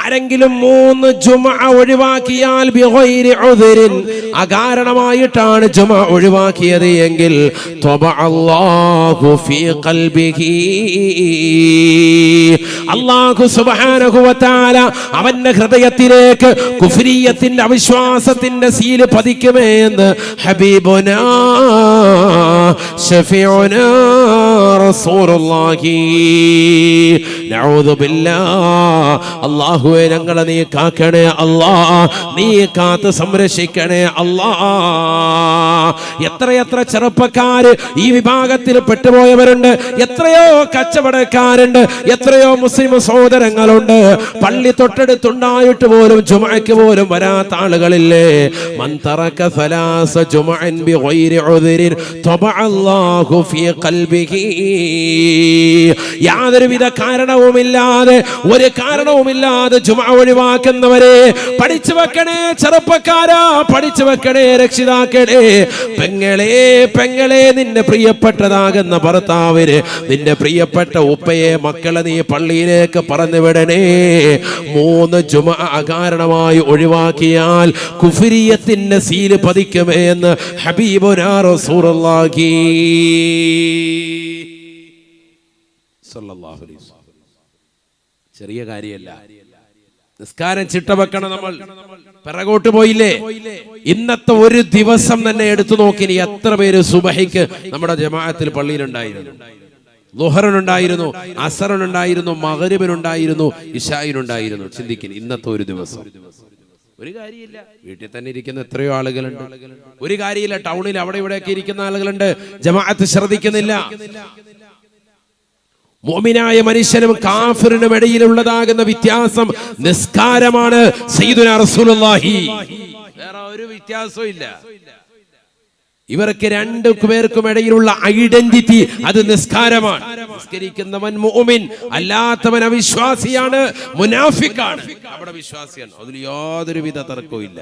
ആരെങ്കിലും 3 ജുമുഅ ഒഴിവാക്കിയാൽ ബിഗൈരി ഉദ്രിൻ, അകാരണമായിട്ടാണ് ജുമുഅ ഒഴിവാക്കിയത് എങ്കിൽ തബഅല്ലാഹു ഫീ ഖൽബിഹി, അല്ലാഹു സുബ്ഹാനഹു വ തആല അവന്റെ ഹൃദയത്തിലേക്ക് കുഫ്രിയത്തിന്റെ അവിശ്വാസത്തിന്റെ സീല് പതിക്കുമേ എന്ന് ഹബീബുനാ ശഫീഉനാ റസൂലുള്ളാഹി നഊദു ബില്ലാഹ്. അല്ലാഹുവേ ഞങ്ങളെ നീ കാക്കണേ അല്ലാഹ്, നീ കാത്ത് സംരക്ഷിക്കണേ അല്ലാഹ്. എത്രയെത്ര ചെറുപ്പക്കാര് ഈ വിഭാഗത്തിൽ പെട്ടുപോയവരുണ്ട്, എത്രയോ കച്ചവടക്കാരുണ്ട്, എത്രയോ മുസ്ലിം സഹോദരങ്ങളുണ്ട്. പള്ളി തൊട്ടടുത്തുണ്ടായിട്ട് പോലും ജുമുഅക്ക് പോലും വരാത്ത ആളുകളില്ലേ. മൻ തറക സലാസ ജുമുഅൻ ബിഗൈരി ഉദ്രിൻ തബഅല്ലാഹു ഫീ ഖൽബിഹി. യാതൊരുവിധ കാരണവുമില്ലാതെ, ഒരു കാരണവുമില്ലാതെ ജുമുഅ ഒഴിവാക്കുന്നവരെ പഠിച്ചു വെക്കണേ ചെറുപ്പക്കാരാ, പഠിച്ചു വെക്കണേ രക്ഷിതാക്കളെ. പെങ്ങളെ നിന്റെ പ്രിയപ്പെട്ടതാകുന്ന ഭർത്താവിന്, നിന്റെ പ്രിയപ്പെട്ട ഉപ്പയെ, മക്കളെ നീ പള്ളിയിലേക്ക് പറഞ്ഞു വിടണേ. 3 ജുമുഅ അകാരണമായി ഒഴിവാക്കിയാൽ കുഫ്രിയത്തിന്റെ സീല് പതിക്കുമേ എന്ന് ഹബീബുനാ റസൂലുള്ളാഹി സ്വല്ലല്ലാഹു അലൈഹി വസല്ലം. ചെറിയ കാര്യമല്ല. നിസ്കാരം ചിട്ട വെക്കണം. നമ്മൾ പിറകോട്ട് പോയില്ലേ? ഇന്നത്തെ ഒരു ദിവസം തന്നെ എടുത്തു നോക്കിനി എത്ര പേര് സുബഹിക്ക് നമ്മുടെ ജമാഅത്തിൽ പള്ളിയിലുണ്ടായിരുന്നു. ളുഹറിനുണ്ടായിരുന്നു, അസറിനുണ്ടായിരുന്നു, മഗ്രിബിനുണ്ടായിരുന്നു, ഇശാഇനുണ്ടായിരുന്നു. ചിന്തിക്കുന്നു ഇന്നത്തെ ഒരു ദിവസം. ഒരു കാര്യമില്ല. വീട്ടിൽ തന്നെ ഇരിക്കുന്ന എത്രയോ ആളുകളുണ്ട്. ഒരു കാര്യമില്ല. ടൗണിൽ അവിടെ ഇവിടെയൊക്കെ ഇരിക്കുന്ന ആളുകളുണ്ട്. ജമാഅത്ത് ശ്രദ്ധിക്കുന്നില്ല. മുഅ്മിനായ മനുഷ്യനും കാഫിറിനും ഇടയിലുള്ളതാകുന്ന വ്യത്യാസം നിസ്കാരമാണ്. സയ്യിദുനാ റസൂലുള്ളാഹി വേറെ ഒരു വ്യത്യാസവും ഇല്ല. ഇവർക്ക് 2 പേർക്കും ഇടയിലുള്ള ഐഡന്റിറ്റി അത് നിസ്കാരമാണ്. നിസ്കരിക്കുന്നവൻ മുഅ്മിൻ, അല്ലാത്തവൻ അവിശ്വാസിയാണ്, മുനാഫിക്കാണ്. അവിടെ വിശ്വാസിയാണ്, അതിൽ യാതൊരുവിധ തർക്കവും ഇല്ല.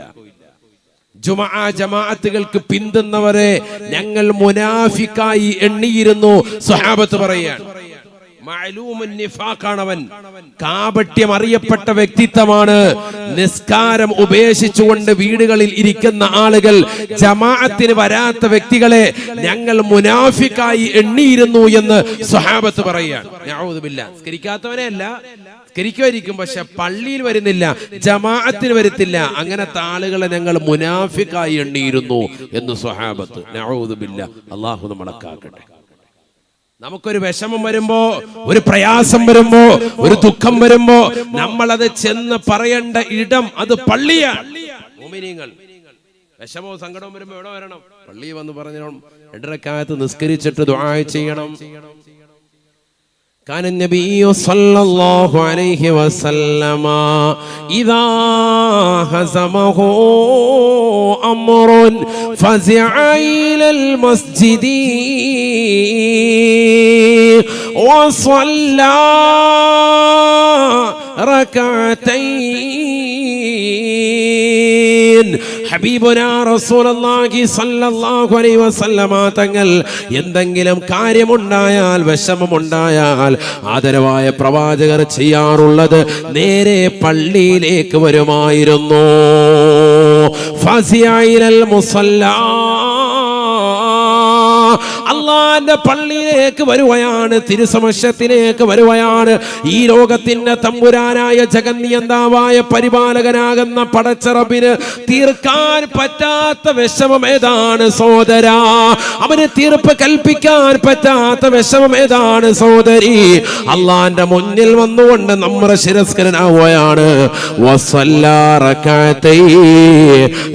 ജുമുഅ ജമാഅത്തുകൾക്ക് പിന്തുന്നവരെ ഞങ്ങൾ മുനാഫിക്കായി എണ്ണിയിരുന്നു. സ്വഹാബത്ത് പറയാണ്. മഅലൂമുൻ നിഫാഖാണവൻ, കാപട്യം അറിയപ്പെട്ട വ്യക്തിത്വമാണ്. നിസ്കാരം ഉപേക്ഷിച്ചുകൊണ്ട് വീടുകളിൽ ഇരിക്കുന്ന ആളുകൾ, ജമാഅത്തിന് വരാത്ത വ്യക്തികളെ ഞങ്ങൾ മുനാഫിക്കായി എണ്ണിയിരുന്നു എന്ന് സ്വഹാബത്ത് പറയുകയാണ്. നഊദു ബില്ലാഹ്. നിസ്കരിക്കാത്തവനെ അല്ല, നിസ്കരിക്കുമായിരിക്കും, പക്ഷെ പള്ളിയിൽ വരുന്നില്ല, ജമാഅത്തിന് വരത്തില്ല. അങ്ങനത്തെ ആളുകളെ ഞങ്ങൾ മുനാഫിക്കായി എണ്ണിയിരുന്നു എന്ന് സ്വഹാബത്ത്. നഊദു ബില്ലാഹ്. അല്ലാഹു നമ്മളെ കാക്കട്ടെ. നമുക്കൊരു വിഷമം വരുമ്പോ, ഒരു പ്രയാസം വരുമ്പോ, ഒരു ദുഃഖം വരുമ്പോ നമ്മളത് ചെന്ന് പറയേണ്ട ഇടം അത് പള്ളിയാണ്. മുഅ്മിനീങ്ങൾ വിഷമവും സങ്കടവും വരുമ്പോ എവിടെ വരണം? പള്ളി വന്ന് പറഞ്ഞണം. 2 റക്അത്ത് നിസ്കരിച്ചിട്ട് ദുആ ചെയ്യണം. കാന നബിയ്യു സല്ലല്ലാഹു അലൈഹി വസല്ലമ ഇദാ ഹസമഹു അംറുൻ ഫസിഅ ഇലൽ മസ്ജിദി വസല്ലാ റകഅതൈൻ. ഹബീബുനാ റസൂലുള്ളാഹി സ്വല്ലല്ലാഹു അലൈഹി വസല്ലമ തങ്ങൾ എന്തെങ്കിലും കാര്യമുണ്ടായാൽ, വിഷമമുണ്ടായാൽ ആദരവായ പ്രവാചകർ ചെയ്യാറുള്ളത് നേരെ പള്ളിയിലേക്ക് വരുമായിരുന്നു. ഫസിഅഇലൽ മുസല്ലാ, അള്ളാന്റെ പള്ളിയിലേക്ക് വരുവയാണ്, തിരുസമക്ഷത്തിലേക്ക് വരുവയാണ്. ഈ ലോകത്തിന്റെ തമ്പുരാനായ ജഗന്നിയന്താവായ പരിപാലകനാകുന്ന പടച്ചറബിന് തീർക്കാൻ പറ്റാത്ത വിഷമം ഏതാണ് സോദരാ? അവന് തീർപ്പ് കൽപ്പിക്കാൻ പറ്റാത്ത വിഷമം ഏതാണ് സോദരി? അള്ളാന്റെ മുന്നിൽ വന്നുകൊണ്ട് നമ്മുടെ ശിരസ്കരനാവുകയാണ്.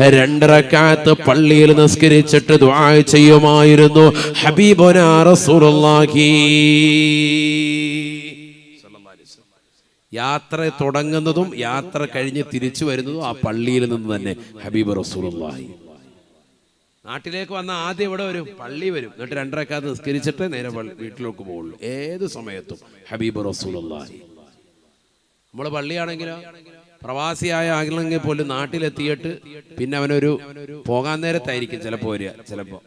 2 റക്അത്ത് പള്ളിയിൽ നിസ്കരിച്ചിട്ട് ദുആ ചെയ്യുമായിരുന്നു ഹബീബുനാ റസൂലുള്ളാഹി. യാത്ര തുടങ്ങുന്നതും യാത്ര കഴിഞ്ഞ് തിരിച്ചു വരുന്നതും ആ പള്ളിയിൽ നിന്ന് തന്നെ ഹബീബ് റസൂലുള്ളാഹി. നാട്ടിലേക്ക് വന്ന ആദ്യം ഇവിടെ വരും, പള്ളി വരും, എന്നിട്ട് 2 റക്അത്ത് നിസ്കരിച്ചിട്ട് നേരെ വീട്ടിലേക്ക് പോകുള്ളൂ. ഏത് സമയത്തും ഹബീബ് റസൂലുള്ളാഹി. നമ്മൾ പള്ളിയാണെങ്കിലോ, പ്രവാസിയായ ആണെങ്കിൽ പോലും നാട്ടിലെത്തിയിട്ട് പിന്നെ അവനൊരു പോകാൻ നേരത്തായിരിക്കും ചിലപ്പോൾ വരിക, ചിലപ്പോൾ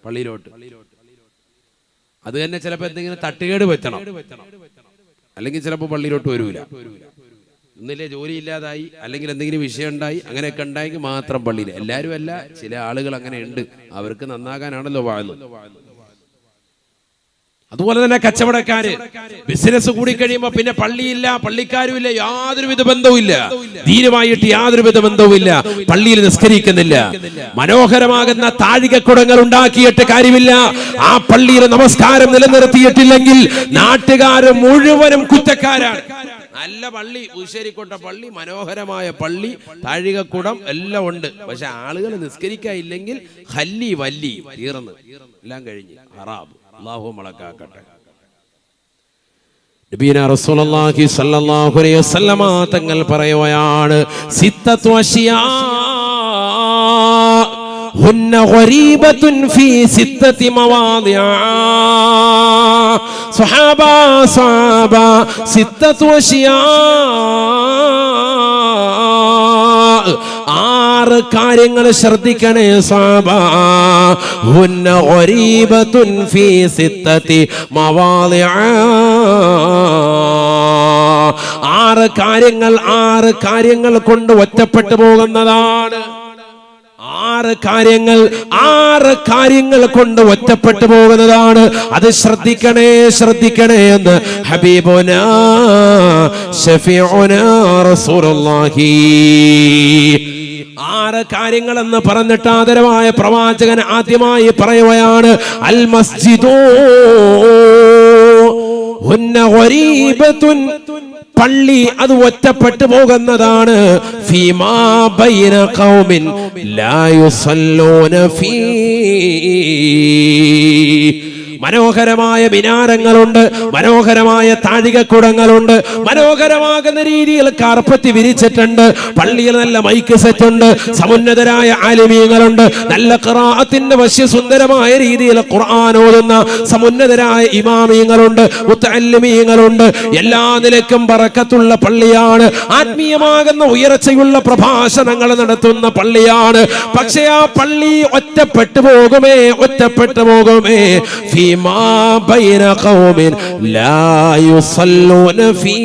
പള്ളിയിലോട്ട്. അത് തന്നെ ചിലപ്പോൾ എന്തെങ്കിലും തട്ടുകേട് പറ്റണം, അല്ലെങ്കിൽ ചിലപ്പോൾ പള്ളിയിലോട്ട് വരൂല. ഒന്നില്ലേ ജോലി ഇല്ലാതായി, അല്ലെങ്കിൽ എന്തെങ്കിലും വിഷയം ഉണ്ടായി, അങ്ങനെയൊക്കെ ഉണ്ടായെങ്കിൽ മാത്രം പള്ളിയിൽ. എല്ലാവരും അല്ല, ചില ആളുകൾ അങ്ങനെ ഉണ്ട്. അവർക്ക് നന്നാകാനാണല്ലോ വാഴുന്നത്. അതുപോലെ തന്നെ കച്ചവടക്കാര് ബിസിനസ് കൂടി കഴിയുമ്പോ പിന്നെ പള്ളിയില്ല, പള്ളിക്കാരുമില്ല, യാതൊരുവിധ ബന്ധവുമില്ല, ദീനുമായിട്ട് യാതൊരുവിധ ബന്ധവുമില്ല, പള്ളിയിൽ നിസ്കരിക്കുന്നില്ല. മനോഹരമാകുന്ന താഴികക്കുടങ്ങൾ ഉണ്ടാക്കിയിട്ട് കാര്യമില്ല. ആ പള്ളിയിൽ നമസ്കാരം നിലനിർത്തിയിട്ടില്ലെങ്കിൽ നാട്ടുകാര് മുഴുവനും കുറ്റക്കാരാണ്. നല്ല പള്ളി, ഊശ്ശേരിക്കോട്ട പള്ളി, മനോഹരമായ പള്ളി, താഴികക്കുടം എല്ലാം ഉണ്ട്. പക്ഷെ ആളുകൾ നിസ്കരിക്കാനില്ലെങ്കിൽ ഹല്ലി വല്ലി തീർന്ന് എല്ലാം കഴിഞ്ഞ് ഹറാബ്. അല്ലാഹു മലക്കാക്കട്ടെ. നബിയനാ റസൂലുള്ളാഹി സ്വല്ലല്ലാഹു അലൈഹി വസല്ലമ തങ്ങൾ പറയുകയാണ്, സിത്തത്തു അശ്യാ ഹുന്ന ഗരീബത്തുൻ ഫീ സിത്തത്തി മവാദിഅ. സ്വഹാബ സിത്തത്തു അശ്യാ, 6 കാര്യങ്ങൾ ശ്രദ്ധിക്കണേ സ്വഹാബ. ഹുന്ന ഗരീബത്തുൻ ഫീ സിത്തത്തി മവാദിഅ. 6 കാര്യങ്ങൾ കൊണ്ട് ഒറ്റപ്പെട്ടു പോകുന്നതാണ്. 6 കാര്യങ്ങൾ കൊണ്ട് ഒറ്റപ്പെട്ടു പോകുന്നതാണ്. അത് ശ്രദ്ധിക്കണേ എന്ന് ഹബീബുനാ ശഫീഉനാ റസൂലുള്ളാഹി 6 കാര്യങ്ങൾ എന്ന് പറഞ്ഞിട്ട് ആദരവായ പ്രവാചകൻ ആദ്യമായി പറയുകയാണ്, അൽ മസ്ജിദു ഹുന്ന ഗരീബത്തുൻ, പള്ളി അത് ഒറ്റപ്പെട്ടു പോകുന്നതാണ്. ഫീമാ ബൈന ഖൗമിൻ ലാ യുസല്ലൂന ഫീ. മനോഹരമായ മിനാരങ്ങളുണ്ട്, മനോഹരമായ താഴികക്കുടങ്ങളുണ്ട്, മനോഹരമാകുന്ന രീതിയിൽ കാർപ്പറ്റ് വിരിച്ചിട്ടുണ്ട്. പള്ളിയിൽ നല്ല മൈക്ക് സെറ്റ് ഉണ്ട്, സമുന്നതരായ ആലിമീങ്ങളുണ്ട്, നല്ല ഖിറാഅത്തിന്റെ വശ്യസുന്ദരമായ രീതിയിൽ ഖുർആൻ ഓതുന്ന സമുന്നതരായ ഇമാമീങ്ങളുണ്ട്, മുത്തഅല്ലിമീങ്ങളുണ്ട്. എല്ലാ നിലക്കും ബറക്കത്തുള്ള പള്ളിയാണ്. ആത്മീയമാകുന്ന ഉയർച്ചയുള്ള പ്രഭാഷണങ്ങൾ നടത്തുന്ന പള്ളിയാണ്. പക്ഷേ ആ പള്ളി ഒറ്റപ്പെട്ടു പോകുമേ. ഫീമാ ബൈന ഖൗമിൻ ലാ യുസല്ലൂന ഫീ.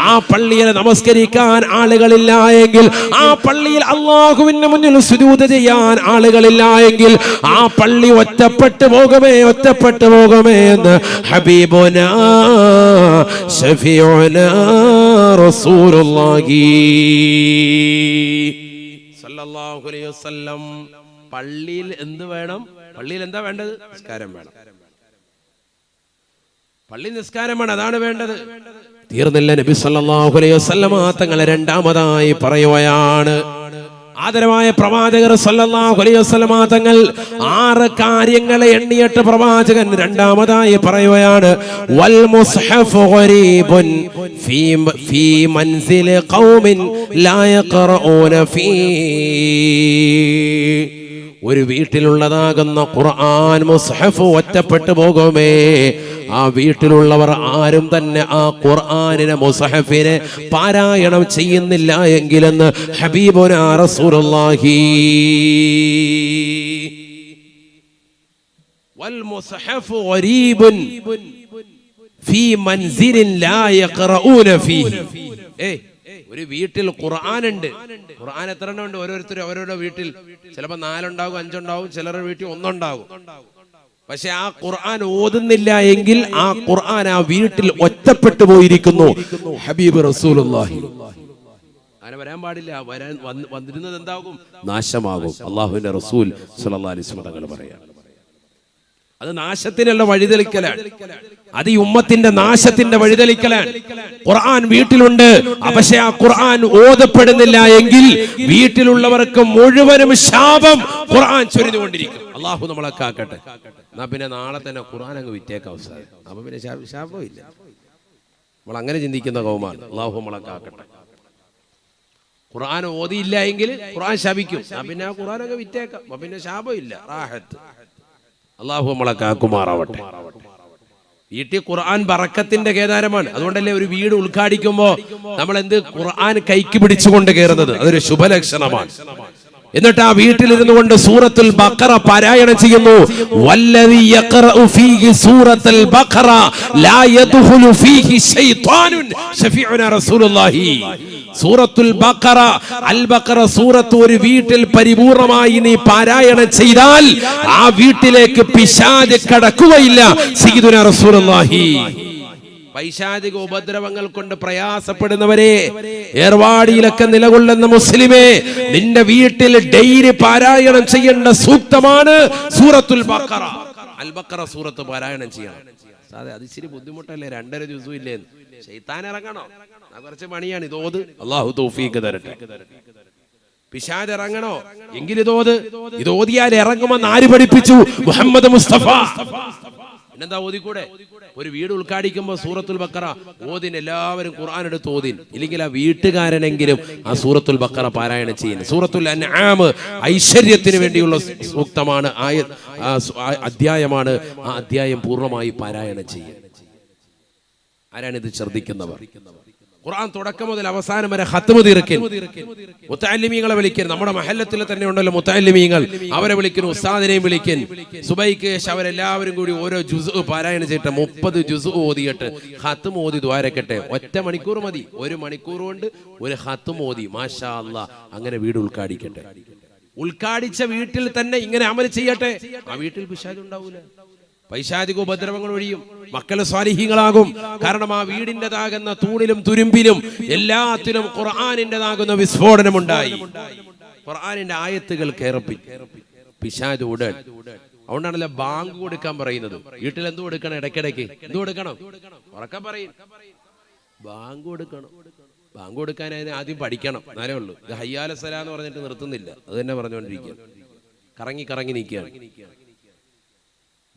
ആ പള്ളിയിൽ നമസ്കരിക്കാൻ ആളുകളില്ല എങ്കിൽ, ആ പള്ളിയിൽ അല്ലാഹുവിന്റെ മുന്നിൽ സുജൂദ് ചെയ്യാൻ ആളുകളില്ല എങ്കിൽ, ആ പള്ളി ഒറ്റപ്പെട്ടു പോകുമേ എന്ന് ഹബീബുനാ ശഫീഉനാ റസൂലുള്ളാഹി സല്ലല്ലാഹു അലൈഹി വസല്ലം. പള്ളിയിൽ എന്ത് വേണം? പള്ളിയിൽ എന്താ വേണ്ടത്? നിസ്കാരം വേണം. പള്ളി നിസ്കാരം വേണം, അതാണ് വേണ്ടത്. തീർന്നില്ല. നബി സല്ലല്ലാഹു അലൈഹി വസല്ലമ തങ്ങൾ രണ്ടാമതായി പറയുകയാണ്, ആദരവായ പ്രവാചകർ സല്ലല്ലാഹു അലൈഹി വസല്ലമ തങ്ങൾ 6 കാര്യങ്ങളെ എണ്ണിയിട്ട് പ്രവാചകൻ രണ്ടാമതായി പറയുകയാണ്, വൽ മുസ്ഹഫു ഗരീബുൻ ഫീ മൻസിലി ഖൗമിൻ ലാ യഖറഊന ഫീ. ഒരു വീട്ടിലുള്ളതാകുന്ന ഖുർആൻ മുസ്ഹഫ് ഒറ്റപ്പെട്ടു പോകുമേ. ആ വീട്ടിലുള്ളവർ ആരും തന്നെ ആ ഖുർആനിനെ, മുസ്ഹഫിനെ പാരായണം ചെയ്യുന്നില്ല എങ്കിലെന്ന് ഹബീബുനാ റസൂലുള്ളാഹി. വൽ മുസ്ഹഫു ഗരീബുൻ ഫീ മൻസിലിൻ ലാ യഖറഊന ഫീഹി. ഒരു വീട്ടിൽ ഖുർആൻ ഉണ്ട്. ഖുർആൻ എത്ര എണ്ണം ഉണ്ട്? ഓരോരുത്തരും അവരുടെ വീട്ടിൽ ചിലപ്പോൾ 4 ഉണ്ടാകും, 5 ഉണ്ടാകും, ചിലരുടെ വീട്ടിൽ 1 ഉണ്ടാകും. പക്ഷെ ആ ഖുർആൻ ഓതുന്നില്ല എങ്കിൽ ആ ഖുർആൻ ആ വീട്ടിൽ ഒറ്റപ്പെട്ടു പോയിരിക്കുന്നു. ഹബീബ് റസൂലുള്ളാഹി അങ്ങനെ വരാൻ പാടില്ല. വന്നിരുന്നത് എന്താകും? നാശമാകും. അല്ലാഹുവിന്റെ റസൂൽ സ്വല്ലല്ലാഹു അലൈഹി വസല്ലം തങ്ങൾ പറയാം, അത് നാശത്തിനുള്ള വഴിതെളിക്കലാണ്. അത് ഈ ഉമ്മത്തിന്റെ നാശത്തിന്റെ വഴിതെളിക്കലാണ്. ഖുർആൻ വീട്ടിലുണ്ട്, പക്ഷെ ആ ഖുർആൻ ഓതപ്പെടുന്നില്ല എങ്കിൽ വീട്ടിലുള്ളവർക്ക് മുഴുവനും ശാപം ഖുർആൻ ചൊരിഞ്ഞുകൊണ്ടിരിക്കും. അല്ലാഹു നമ്മളെ കാക്കട്ടെ. എന്നാ പിന്നെ നാളെ തന്നെ ഖുർആൻ അങ്ങ് വിറ്റേക്കാം അവസാനം. അപ്പൊ പിന്നെ ശാപമില്ല. നമ്മൾ അങ്ങനെ ചിന്തിക്കുന്ന കൗമാണ്. അല്ലാഹു നമ്മളെ കാക്കട്ടെ. ഖുർആൻ ഓതിയില്ല എങ്കിൽ ഖുർആൻ ശപിക്കും. പിന്നെ ആ ഖുർആൻ അങ്ങ് വിറ്റേക്കാം. അപ്പൊ പിന്നെ ശാപമില്ല, റാഹത്ത്. അല്ലാഹു നമ്മളെ കാക്കുമാറാവട്ടെ. വീട്ടിൽ ഖുർആൻ ബറക്കത്തിന്റെ കേദാരമാണ്. അതുകൊണ്ടല്ലേ ഒരു വീട് ഉദ്ഘാടിക്കുമ്പോ നമ്മൾ എന്ത് ഖുർആൻ കൈക്ക് പിടിച്ചുകൊണ്ട് കയറുന്നത്? അതൊരു ശുഭലക്ഷണമാണ്. എന്നിട്ട് ആ വീട്ടിലിരുന്നു കൊണ്ട് സൂറത്തുൽ ബഖറ പാരായണം ചെയ്യുന്നു. വല്ലദി യഖറഉ ഫീഹി സൂറത്തുൽ ബഖറ ലാ യദ്ഖുലു ഫീഹി ശൈത്വാനുൻ ശഫീഉനാ റസൂലുള്ളാഹി. സൂറത്തുൽ ബഖറ, അൽ ബഖറ സൂറത്ത് ഒരു വീട്ടിൽ പരിപൂർണമായി നീ പാരായണം ചെയ്താൽ ആ വീട്ടിലേക്ക് പിശാച് കടക്കുകയില്ല സയ്യിദുനാ റസൂലുള്ളാഹി. പൈശാചിക ഉപദ്രവങ്ങൾ കൊണ്ട് പ്രയാസപ്പെടുന്നവരെ, ഏർവാടിയിലൊക്കെ നിലകൊള്ളുന്ന മുസ്ലിമേ, നിന്റെ വീട്ടിൽ ഡെയിലി പാരായണം ചെയ്യേണ്ട സൂക്തമാണ് സൂറത്തുൽ ബഖറ. അൽ ബഖറ സൂറത്ത് പാരായണം ചെയ്യണം. സാധേ അത് ഇച്ചിരി ബുദ്ധിമുട്ടല്ലേ, 2.5 ദിവസം ഇല്ലേ, ശൈത്താൻ ഇറങ്ങണോ, കുറച്ച് പണിയാണ്. ഇതോത്, അല്ലാഹു തൗഫീഖ് തരട്ടെ. പിശാച് ഇറങ്ങണോ എങ്കിൽ ഇതോതിയാൽ ഇറങ്ങുമെന്ന് ആര് പഠിപ്പിച്ചു? മുഹമ്മദ് മുസ്തഫ. പിന്നെന്താ ഓതിക്കൂടെ? ഒരു വീട് ഉദ്ഘാടിക്കുമ്പോൾ സൂറത്തുൽ ബഖറ ഓതിൻ, എല്ലാവരും ഖുർആൻ എടുത്ത് ഓതിൻ. ഇല്ലെങ്കിൽ ആ വീട്ടുകാരനെങ്കിലും ആ സൂറത്തുൽ ബഖറ പാരായണം ചെയ്യുന്നു. സൂറത്തുൽ അൻആം ഐശ്വര്യത്തിന് വേണ്ടിയുള്ള സൂക്തമാണ്, അധ്യായമാണ്. ആ അധ്യായം പൂർണ്ണമായി പാരായണം ചെയ്യുക. ആരാണിത് ശ്രദ്ധിക്കുന്നവർ? ഖുർആൻ തുടക്കം മുതൽ അവസാനം വരെ ഖത്മ് തീർക്കൽ. മുതഅല്ലിമീങ്ങളെ വിളിക്കൽ. നമ്മുടെ മഹല്ലത്തിൽ തന്നെ ഉണ്ടല്ലോ മുതഅല്ലിമീങ്ങൾ, അവരെ വിളിക്കുന്നു, ഉസ്താദിനെയും വിളിക്കൻ. സുബൈക്ക് ശേഷം അവരെല്ലാവരും കൂടി ഓരോ ജുസ് പാരായണം ചെയ്തിട്ട് 30 ജുസ് ഓതിയിട്ട് ഖത്മ് ഓതി ദ്വാരക്കട്ടെ. 1 മണിക്കൂർ മതി. 1 മണിക്കൂർ കൊണ്ട് ഒരു ഖത്മ് ഓതി മാഷാ അല്ലാഹ് അങ്ങനെ വീട് ഉദ്ഘാടിക്കട്ടെ. ഉദ്ഘാടിച്ച വീട്ടിൽ തന്നെ ഇങ്ങനെ അമൽ ചെയ്യട്ടെ. ആ വീട്ടിൽ പിശാച് ഉണ്ടാവൂല, പൈശാചിക ഉപദ്രവങ്ങൾ ഒഴിയും, മക്കള് സ്വാലിഹീങ്ങളാകും. കാരണം ആ വീടിൻ്റെതാകുന്ന തൂണിലും തുരുമ്പിലും എല്ലാത്തിലും ഖുർആനിൻ്റെതാകുന്ന വിസ്ഫോടനം ഉണ്ടായി. ഖുർആനിന്റെ ആയത്തുകൾ കേറപ്പി പിശാച് ഉടൻ. അതുകൊണ്ടാണല്ലോ ബാങ്ക് കൊടുക്കാൻ പറയുന്നത്. വീട്ടിൽ എന്ത് കൊടുക്കണം? ഇടയ്ക്കിടയ്ക്ക് എന്ത് കൊടുക്കണം? ഉറക്കെ പറയും, ബാങ്ക് കൊടുക്കണം. ബാങ്ക് കൊടുക്കാനായത് ആദ്യം പഠിക്കണം, എന്നാലേ ഉള്ളൂ. ഇത് ഹയ്യാല സലാ എന്ന് പറഞ്ഞിട്ട് നിർത്തുന്നില്ല, അത് തന്നെ പറഞ്ഞുകൊണ്ടിരിക്കുക. കറങ്ങി കറങ്ങി നിൽക്കുകയാണ്.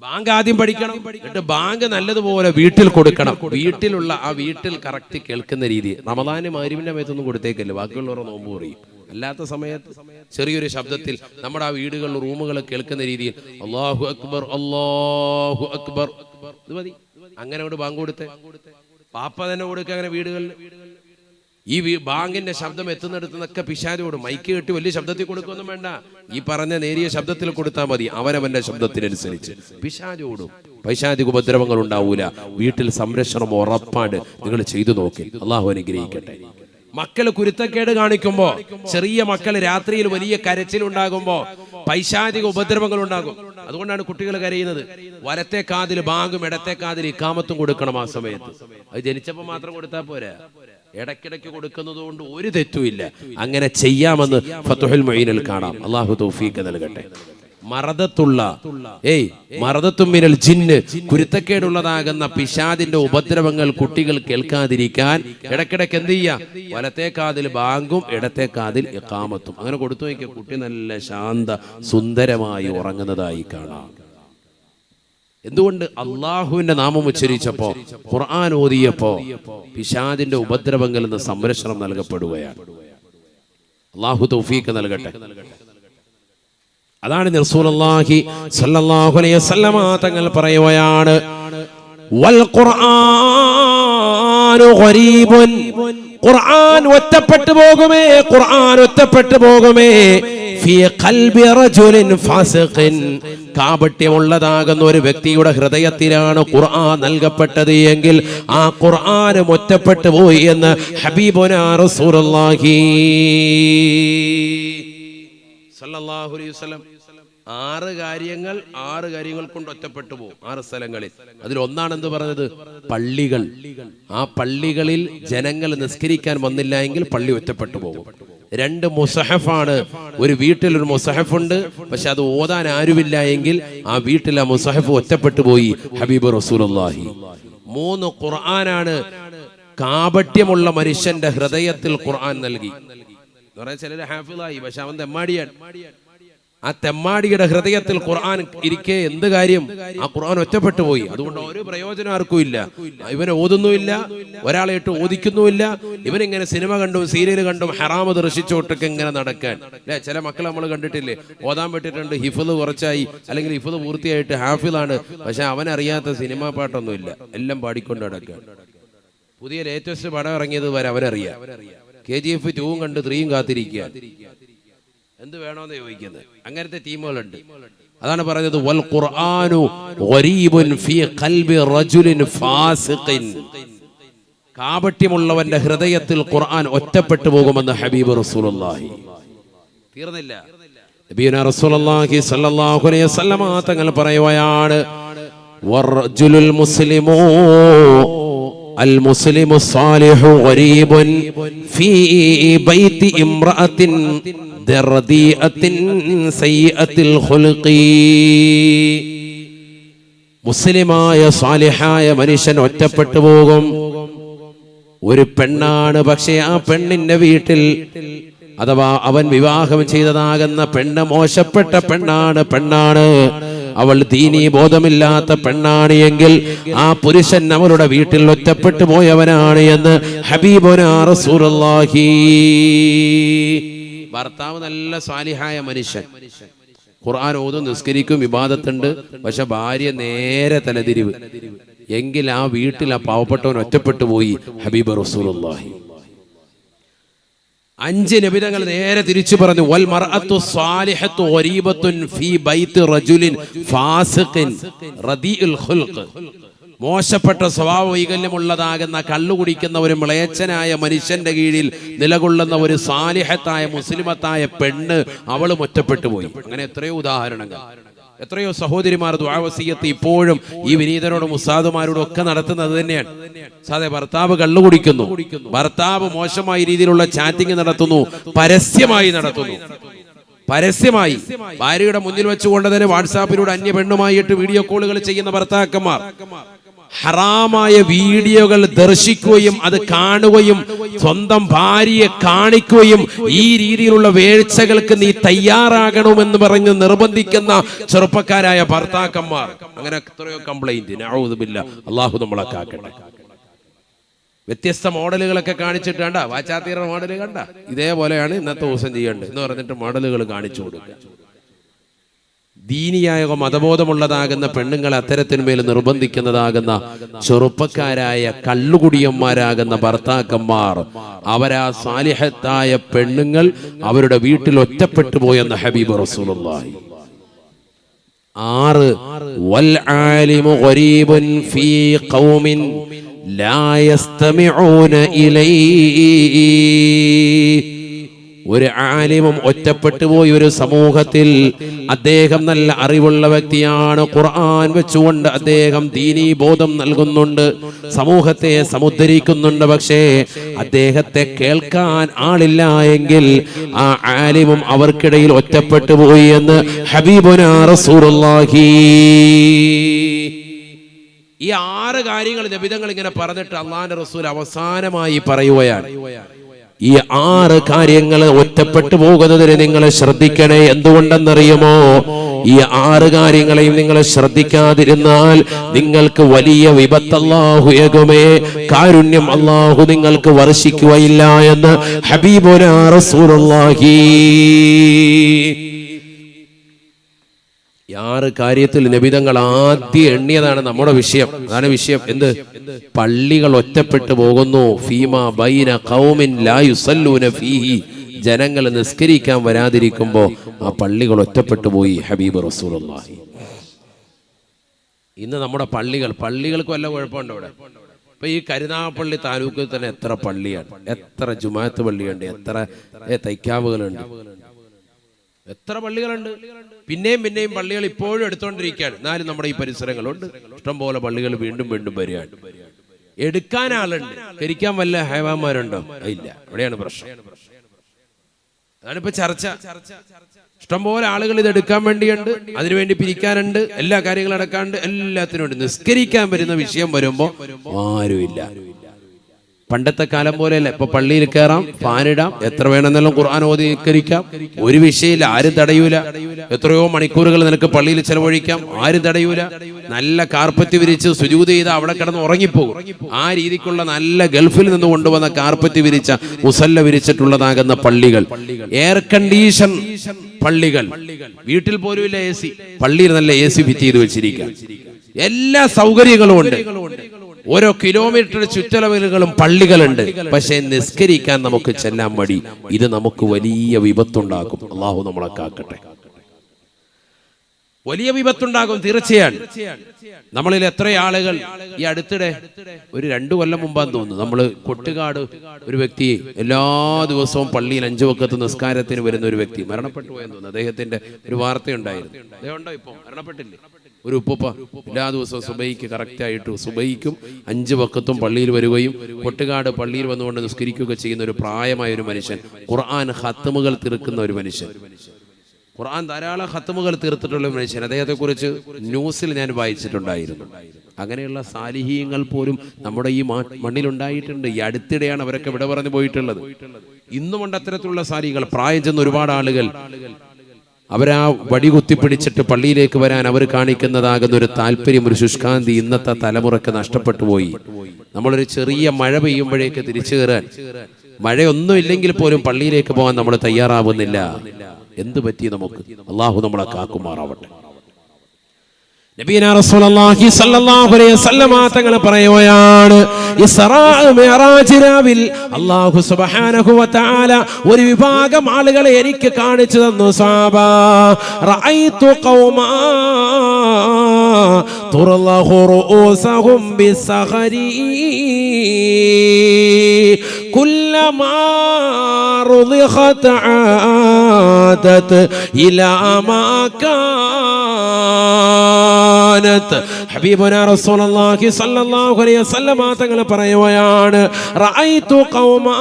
ബാങ്ക് ആദ്യം പഠിക്കണം, എന്നിട്ട് ബാങ്ക് നല്ലതുപോലെ വീട്ടിൽ കൊടുക്കണം. വീട്ടിലുള്ള ആ വീട്ടിൽ കറക്റ്റ് കേൾക്കുന്ന രീതി. റമദാന് മഗ്‌രിബിന്റെ സമയത്തൊന്നും കൊടുത്തേക്കല്ലേ, ബാക്കിയുള്ളവരെ നോമ്പ് പറയും. അല്ലാത്ത സമയത്ത് ചെറിയൊരു ശബ്ദത്തിൽ നമ്മുടെ ആ വീടുകളിൽ റൂമുകൾ കേൾക്കുന്ന രീതിയിൽ അല്ലാഹു അക്ബർ അല്ലാഹു അക്ബർ ഇത് മതി. അങ്ങനെ കൊണ്ട് ബാങ്ക് കൊടുത്തേ. പാപ്പ തന്നെ കൊടുക്കുക അങ്ങനെ വീടുകളിൽ. ഈ ബാങ്കിന്റെ ശബ്ദം എത്തുന്നിടത്തുനിന്നൊക്കെ പിശാചോടും. മൈക്ക് കെട്ടി വലിയ ശബ്ദത്തിൽ കൊടുക്കൊന്നും വേണ്ട, ഈ പറഞ്ഞ നേരിയ ശബ്ദത്തിൽ കൊടുത്താൽ മതി. അവനവന്റെ ശബ്ദത്തിനനുസരിച്ച് പിശാചോടും. പൈശാചിക ഉപദ്രവങ്ങൾ ഉണ്ടാവൂല. വീട്ടിൽ സംരക്ഷണം ഉറപ്പാണ്. നിങ്ങൾ ചെയ്തു നോക്കി. അള്ളാഹു അനുഗ്രഹിക്കട്ടെ. മക്കള് കുരുത്തക്കേട് കാണിക്കുമ്പോ, ചെറിയ മക്കള് രാത്രിയിൽ വലിയ കരച്ചിലുണ്ടാകുമ്പോ പൈശാചിക ഉപദ്രവങ്ങൾ ഉണ്ടാകും. അതുകൊണ്ടാണ് കുട്ടികൾ കരയുന്നത്. വലത്തെ കാതിൽ ബാങ്കും ഇടത്തെ കാതിൽ ഇഖാമത്തും കൊടുക്കണം ആ സമയത്ത്. അത് ജനിച്ചപ്പോ മാത്രം കൊടുത്താൽ പോരാ, ഇടയ്ക്കിടയ്ക്ക് കൊടുക്കുന്നത് കൊണ്ട് ഒരു തെറ്റുമില്ല. അങ്ങനെ ചെയ്യാമെന്ന് ഫത്ഹുൽ മുഈനിൽ കാണാം. അല്ലാഹു തൗഫീഖ് നൽകട്ടെ. മറദത്തും മിനൽ ജിന്ന്, കുരുത്തക്കേടുള്ളതാകുന്ന പിശാചിന്റെ ഉപദ്രവങ്ങൾ കുട്ടികൾ കേൾക്കാതിരിക്കാൻ ഇടയ്ക്കിടയ്ക്ക് എന്ത് ചെയ്യാ? വലത്തെ കാതിൽ ബാങ്കും ഇടത്തെ കാതിൽ ഇഖാമത്തും അങ്ങനെ കൊടുത്തു നോക്കിയ കുട്ടി നല്ല ശാന്ത സുന്ദരമായി ഉറങ്ങുന്നതായി കാണാം. എന്തുകൊണ്ട്? അള്ളാഹുവിന്റെ നാമം ഉച്ചരിച്ചപ്പോ, ഖുർആൻ ഓതിയപ്പോ പിശാചിന്റെ ഉപദ്രവങ്ങളിൽ നിന്ന് സംരക്ഷണം നൽകപ്പെടുകയാണ്. അള്ളാഹു തൗഫീഖ് നൽകട്ടെ. അതാണ് റസൂലുള്ളാഹി സ്വല്ലല്ലാഹു അലൈഹി വസല്ലമ തങ്ങൾ പറയുകയാണ്, വൽ ഖുർആനു ഗരീബുൻ, ഖുർആൻ ഒറ്റപ്പെട്ടു പോകുമേ, ഖുർആൻ ഒറ്റപ്പെട്ടു പോകുമേ, ഫീ ഖൽബി റജുലിൻ ഫാസിഖിൻ, കാപട്യമുള്ളതാകുന്ന ഒരു വ്യക്തിയുടെ ഹൃദയത്തിലാണ് ഖുർആൻ നൽകപ്പെട്ടത് എങ്കിൽ ആ ഖുർആൻ ഒറ്റപ്പെട്ടു പോയി എന്ന് ഹബീബുനാ റസൂലുള്ളാഹി സ്വല്ലല്ലാഹു അലൈഹി വസല്ലം. 6 കാര്യങ്ങൾ കൊണ്ട് ഒറ്റപ്പെട്ടു പോകും. 6 സ്ഥലങ്ങളിൽ. അതിലൊന്നാണ് എന്ത് പറഞ്ഞത്? പള്ളികൾ. ആ പള്ളികളിൽ ജനങ്ങൾ നിസ്കരിക്കാൻ വന്നില്ല എങ്കിൽ പള്ളി ഒറ്റപ്പെട്ടു പോകും. 2 മുസഹഫാണ്. ഒരു വീട്ടിൽ ഒരു മുസഹഫ് ഉണ്ട്, പക്ഷെ അത് ഓതാൻ ആരുമില്ല എങ്കിൽ ആ വീട്ടിൽ ആ മുസഹഫ് ഒറ്റപ്പെട്ടു പോയി ഹബീബ് റസൂലുള്ളാഹി. 3 ഖുർആനാണ്. കാപട്യമുള്ള മനുഷ്യന്റെ ഹൃദയത്തിൽ ഖുർആൻ നൽകി. ചിലര് ഹാഫിളായി, പക്ഷെ അവൻ തെമ്മാടിയാണ്. ആ തെമ്മാടിയുടെ ഹൃദയത്തിൽ ഖുർആൻ ഇരിക്കെ എന്ത് കാര്യം? ആ ഖുർആൻ ഒറ്റപ്പെട്ടു പോയി. അതുകൊണ്ട് ഒരു പ്രയോജനം ആർക്കും ഇല്ല. ഇവനെ ഓതുന്നുമില്ല, ഒരാളെ ഇട്ട് ഓദിക്കുന്നുമില്ല. ഇവനിങ്ങനെ സിനിമ കണ്ടും സീരിയൽ കണ്ടും ഹറാമ് ദർശിച്ചോട്ടൊക്കെ ഇങ്ങനെ നടക്കാൻ. അല്ലെ, ചില മക്കൾ നമ്മൾ കണ്ടിട്ടില്ലേ, ഓതാൻ പറ്റിയിട്ടുണ്ട്, ഹിഫ്ള് കുറച്ചായി അല്ലെങ്കിൽ ഹിഫ്ള് പൂർത്തിയായിട്ട് ഹാഫിളാണ്, പക്ഷെ അവനറിയാത്ത സിനിമാ പാട്ടൊന്നുമില്ല, എല്ലാം പാടിക്കൊണ്ട് നടക്കാൻ. പുതിയ ലേറ്റസ്റ്റ് പടം ഇറങ്ങിയത് വരെ അവനറിയാം. KGF 2 കണ്ട് 3 കാത്തിരിക്കുക. എന്ത് വേണോന്ന് ചോദിക്കുന്നത്. അങ്ങനത്തെ ടീമുകളുണ്ട്. അതാണ് പറയുന്നത് വൽ ഖുർആനു ഗരീബുൻ ഫീ ഖൽബി റജുലിൻ ഫാസിഖിൻ. കാപട്യമുള്ളവന്റെ ഹൃദയത്തിൽ ഖുർആൻ ഒറ്റപ്പെട്ടു പോകുമെന്ന് ഹബീബ് റസൂലുള്ളാഹി. തീർന്നില്ല. നബിയുനാ റസൂലുള്ളാഹി സ്വല്ലല്ലാഹു അലൈഹി വസല്ലമ തങ്ങൾ പറയുകയാണ് വറജുലുൽ മുസ്ലിമു അൽ മുസ്ലിമു സാലിഹു ഗരീബുൻ ഫീ ബൈതി ഇംറഅത്തിൻ ദർദിഅത്തിൻ സയ്യിഅത്തിൽ ഖുൽഖി. മുസ്ലിമായ സാലിഹായ മനുഷ്യൻ ഒറ്റപ്പെട്ടു പോകും. ഒരു പെണ്ണാണ്, പക്ഷേ ആ പെണ്ണിന്റെ വീട്ടിൽ അഥവാ അവൻ വിവാഹം ചെയ്തതാകുന്ന പെണ്ണ് മോശപ്പെട്ട പെണ്ണാണ്, അവൾ ദീനീ ബോധമില്ലാത്ത പെണ്ണാണ് എങ്കിൽ ആ പുരുഷൻ അവളുടെ വീട്ടിൽ ഒറ്റപ്പെട്ടു പോയവനാണ് എന്ന് ഹബീബുനാ റസൂലുള്ളാഹി. ഭർത്താവ് നല്ല സാലിഹായ മനുഷ്യൻ, ഖുർആൻ ഓതും, നിസ്കരിക്കും, ഇബാദത്തുണ്ട്, പക്ഷെ ഭാര്യ നേരെ തലതിരിവ് എങ്കിൽ ആ വീട്ടിൽ ആ പാവപ്പെട്ടവൻ ഒറ്റപ്പെട്ടു പോയി. ഹബീബ് റസൂലുള്ളാഹി 5 നബിതങ്ങൾ നേരെ തിരിച്ചു പറഞ്ഞു വൽ മർഅത്തു സാലിഹത്തു ഗരീബത്തുൻ ഫീ ബൈത്തി റജുലിൻ ഫാസിഖിൻ റദീഉൽ ഖുൽഖ്. മോശപ്പെട്ട സ്വഭാവ വൈകല്യമുള്ളതാകുന്ന കള്ളു കുടിക്കുന്ന ഒരു മ്ലേച്ഛനായ മനുഷ്യന്റെ കീഴിൽ നിലകൊള്ളുന്ന ഒരു സാലിഹത്തായ മുസ്ലിമത്തായ പെണ്ണ് അവളും ഒറ്റപ്പെട്ടു പോയി. അങ്ങനെ എത്രയോ ഉദാഹരണങ്ങൾ, എത്രയോ സഹോദരിമാർ ദുആ വസിയത്ത് ഇപ്പോഴും ഈ വിനീതരോടും ഉസ്താദുമാരോടും ഒക്കെ നടത്തുന്നത് തന്നെയാണ്. സാധേ ഭർത്താവ് കള്ളു കുടിക്കുന്നു, ഭർത്താവ് മോശമായ രീതിയിലുള്ള ചാറ്റിംഗ് നടത്തുന്നു, പരസ്യമായി നടത്തുന്നു, പരസ്യമായി ഭാര്യയുടെ മുന്നിൽ വെച്ചുകൊണ്ട് തന്നെ വാട്സാപ്പിലൂടെ അന്യ പെണ്ണുമായിട്ട് വീഡിയോ കോളുകൾ ചെയ്യുന്ന ഭർത്താക്കന്മാർ ഹറാമായ വീഡിയോകൾ ദർശിക്കുകയും അത് കാണുകയും സ്വന്തം ഭാര്യയെ കാണിക്കുകയും ഈ രീതിയിലുള്ള വീഴ്ചകൾക്ക് നീ തയ്യാറാകണമെന്ന് പറഞ്ഞ് നിർബന്ധിക്കുന്ന ചെറുപ്പക്കാരായ ഭർത്താക്കന്മാർ. അങ്ങനെ എത്രയോ കംപ്ലൈന്റ്. നഊദു ബില്ലാഹ്, അല്ലാഹു നമ്മളെ കാക്കട്ടെ. വ്യത്യസ്ത മോഡലുകളൊക്കെ കാണിച്ചിട്ട് കണ്ട, വാച്ചാത്തീറ മോഡൽ കണ്ട, ഇതേപോലെയാണ് ഇന്നത്തെ ദിവസം ചെയ്യേണ്ടത് എന്ന് പറഞ്ഞിട്ട് മോഡലുകൾ കാണിച്ചു കൊടുക്കുക. ദീനിയായ മതബോധമുള്ളതാകുന്ന പെണ്ണുങ്ങളെ അത്തരത്തിന്മേൽ നിർബന്ധിക്കുന്നതാകുന്ന ചെറുപ്പക്കാരായ കള്ളുകുടിയന്മാരാകുന്ന ഭർത്താക്കന്മാർ, അവരാ സാലിഹത്തായ പെണ്ണുങ്ങൾ അവരുടെ വീട്ടിൽ ഒറ്റപ്പെട്ടു പോയെന്ന് ഹബീബ് റസൂലുള്ളാഹി. 6 വൽ ആലിമു ഗരീബുൻ ഫീ ഖൗമിൻ ലാ യസ്തമിഊന ഇലൈഹി. ഒരു ആലിമും ഒറ്റപ്പെട്ടു പോയി ഒരു സമൂഹത്തിൽ. അദ്ദേഹം നല്ല അറിവുള്ള വ്യക്തിയാണ്, ഖുർആൻ വെച്ചുകൊണ്ട് അദ്ദേഹം ദീനീ ബോധം നൽകുന്നുണ്ട്, സമൂഹത്തെ സമുദ്ധരിക്കുന്നുണ്ട്. പക്ഷേ അദ്ദേഹത്തെ കേൾക്കാൻ ആളില്ല എങ്കിൽ ആ ആലിമും അവർക്കിടയിൽ ഒറ്റപ്പെട്ടു പോയി എന്ന് ഹബീബുനാ റസൂലുള്ളാഹി. ഈ 6 കാര്യങ്ങൾ നബിതങ്ങൾ ഇങ്ങനെ പറഞ്ഞിട്ട് അല്ലാഹുവിന്റെ റസൂൽ അവസാനമായി പറയുകയാണ്, ഈ 6 കാര്യങ്ങൾ ഒറ്റപ്പെട്ടു പോകുന്നതിന് നിങ്ങൾ ശ്രദ്ധിക്കണേ. എന്തുകൊണ്ടെന്നറിയുമോ? ഈ 6 കാര്യങ്ങളെയും നിങ്ങൾ ശ്രദ്ധിക്കാതിരുന്നാൽ നിങ്ങൾക്ക് വലിയ വിപത്ത് അല്ലാഹു ഏകുമേ, കാരുണ്യം അല്ലാഹു നിങ്ങൾക്ക് വർഷിക്കുകയില്ല എന്ന് ഹബീബുനാ റസൂലുള്ളാഹി. 6 കാര്യത്തിൽ നബിതങ്ങൾ ആദ്യം എണ്ണിയതാണ് നമ്മുടെ വിഷയം. അതാണ് വിഷയം. എന്ത്? പള്ളികൾ ഒറ്റപ്പെട്ടു പോകുന്നു. ഫീമാ ബൈന ഖൗമിൻ ലാ യുസല്ലൂന ഫീഹി. ജനങ്ങൾ നിസ്കരിക്കാൻ വരാതിരിക്കുമ്പോൾ ആ പള്ളികൾ ഒറ്റപ്പെട്ടു പോയി. ഹബീബ് റസൂലുള്ളാഹി. ഇന്ന് നമ്മുടെ പള്ളികൾക്ക് വല്ല കുഴപ്പമുണ്ടോ? ഇവിടെ ഇപ്പൊ ഈ കരുനാഗപ്പള്ളി താലൂക്കിൽ തന്നെ എത്ര പള്ളിയാണ്, എത്ര ജുമാഅത്ത് പള്ളിയുണ്ട്, എത്ര തൈക്കാവുകളുണ്ട്, എത്ര പള്ളികളുണ്ട്. പിന്നെയും പള്ളികൾ ഇപ്പോഴും എടുത്തോണ്ടിരിക്കുകയാണ്. എന്നാലും നമ്മുടെ ഈ പരിസരങ്ങളുണ്ട്, ഇഷ്ടംപോലെ പള്ളികൾ വീണ്ടും വരികയാണ്. എടുക്കാൻ ആളുണ്ട്, കരിക്കാൻ വല്ല ഹൈവാന്മാരുണ്ടോ? ഇല്ല. അവിടെയാണ് പ്രശ്നം. അതാണിപ്പോ ചർച്ച. ഇഷ്ടംപോലെ ആളുകൾ ഇത് എടുക്കാൻ വേണ്ടിയുണ്ട്, അതിനുവേണ്ടി പിരിക്കാനുണ്ട്, എല്ലാ കാര്യങ്ങളും അടക്കാണ്ട്, എല്ലാത്തിനും ഉണ്ട്. നിസ്കരിക്കാൻ വരുന്ന വിഷയം വരുമ്പോ ആരുമില്ല. പണ്ടത്തെ കാലം പോലെയല്ല. ഇപ്പൊ പള്ളിയിൽ കയറാം, ഫാനിടാം, എത്ര വേണമെന്നെല്ലാം ഖുർആൻ ഓതി നിസ്കരിക്കാം, ഒരു വിഷയമില്ല, ആരും തടയൂല. എത്രയോ മണിക്കൂറുകൾ നിനക്ക് പള്ളിയിൽ ചെലവഴിക്കാം, ആരും തടയൂല. നല്ല കാർപ്പറ്റ് വിരിച്ച് സുജൂദ് ചെയ്ത് അവിടെ കിടന്ന് ഉറങ്ങിപ്പോകും. ആ രീതിക്കുള്ള നല്ല ഗൾഫിൽ നിന്ന് കൊണ്ടുവന്ന കാർപ്പറ്റ് വിരിച്ച മുസല്ല വിരിച്ചിട്ടുള്ളതാകുന്ന പള്ളികൾ, എയർ കണ്ടീഷൻ പള്ളികൾ, വീട്ടിൽ പോലും ഇല്ല AC, പള്ളിയിൽ നല്ല AC ഫിറ്റ് ചെയ്ത് വെച്ചിരിക്കാം, എല്ലാ സൗകര്യങ്ങളും ഉണ്ട്. ഓരോ കിലോമീറ്റർ ചുറ്റളവുകളും പള്ളികളുണ്ട്. പക്ഷെ നിസ്കരിക്കാൻ നമുക്ക് ചെല്ലാൻ മടി. ഇത് നമുക്ക് വലിയ വിപത്തുണ്ടാക്കും. അള്ളാഹു നമ്മളെ കാക്കട്ടെ. വലിയ വിപത്തുണ്ടാകും തീർച്ചയാണ്. നമ്മളിൽ എത്ര ആളുകൾ ഈ അടുത്തിടെ ഒരു 2 കൊല്ലം മുമ്പാന്ന് തോന്നുന്നു, നമ്മള് കൊട്ടുകാട് ഒരു വ്യക്തി എല്ലാ ദിവസവും പള്ളിയിൽ 5 വഖത്ത് നിസ്കാരത്തിന് വരുന്ന ഒരു വ്യക്തി മരണപ്പെട്ടു പോയെന്ന് തോന്നുന്നു. അദ്ദേഹത്തിന്റെ ഒരു വാർത്തയുണ്ടായിരുന്നു. അദ്ദേഹം ഉണ്ടോ ഇപ്പൊ? മരണപ്പെട്ടില്ലേ? ഒരു ഉപ്പുപ്പ എല്ലാ ദിവസവും സുബൈക്ക് കറക്റ്റായിട്ട് സുബൈക്കും 5 വഖത്തും പള്ളിയിൽ വരികയും കൊട്ടുകാട് പള്ളിയിൽ വന്നുകൊണ്ട് നിസ്കരിക്കുകയൊക്കെ ചെയ്യുന്ന ഒരു പ്രായമായ ഒരു മനുഷ്യൻ, ഖുർആൻ ഖത്മുകൾ തീർക്കുന്ന ഒരു മനുഷ്യൻ, ഖുർആൻ ധാരാളം ഖത്മുകൾ തീർത്തിട്ടുള്ള മനുഷ്യൻ. അദ്ദേഹത്തെക്കുറിച്ച് ന്യൂസിൽ ഞാൻ വായിച്ചിട്ടുണ്ടായിരുന്നു. അങ്ങനെയുള്ള സാലിഹീങ്ങൾ പോലും നമ്മുടെ ഈ മണ്ണിലുണ്ടായിട്ടുണ്ട്. ഈ അടുത്തിടെയാണ് അവരൊക്കെ വിട പറഞ്ഞു പോയിട്ടുള്ളത്. ഇന്നുമുണ്ട് അത്തരത്തിലുള്ള സാലിഹികൾ. പ്രായം ചെന്ന ഒരുപാട് ആളുകൾ അവരാ വടി കുത്തിപ്പിടിച്ചിട്ട് പള്ളിയിലേക്ക് വരാൻ അവർ കാണിക്കുന്നതാകുന്ന ഒരു താല്പര്യം, ഒരു ശുഷ്കാന്തി ഇന്നത്തെ തലമുറക്ക് നഷ്ടപ്പെട്ടു പോയി. നമ്മളൊരു ചെറിയ മഴ പെയ്യുമ്പോഴേക്ക് തിരിച്ചു കയറാൻ, മഴയൊന്നും ഇല്ലെങ്കിൽ പോലും പള്ളിയിലേക്ക് പോകാൻ നമ്മൾ തയ്യാറാവുന്നില്ല. എന്ത് പറ്റി നമുക്ക്? അള്ളാഹു നമ്മളെ കാക്കുമാറാവട്ടെ. നബിയനാ റസൂലുള്ളാഹി സ്വല്ലല്ലാഹു അലൈഹി വസല്ലമ തങ്ങൾ പറയുകയാണ്, ഇസ്റാ മിഅ്റാജ് രാവിൽ അല്ലാഹു സുബ്ഹാനഹു വ തആല ഒരു വിഭാഗം ആളുകളെ എനിക്ക് കാണിച്ചു തന്നു. സഹാബാ റഅയ്തു ഖൗമാ തുർലഹു റൂസഹും ബിസ്സഖരി കുല്ലമാ റുളിഖത് ആദത് ഇലാ മാ കാനത്. ഹബീബുനാ റസൂലുള്ളാഹി സ്വല്ലല്ലാഹു അലൈഹി വസല്ലമ തങ്ങൾ പറയുകയാണ്, റഅയ്തു ഖൗമാ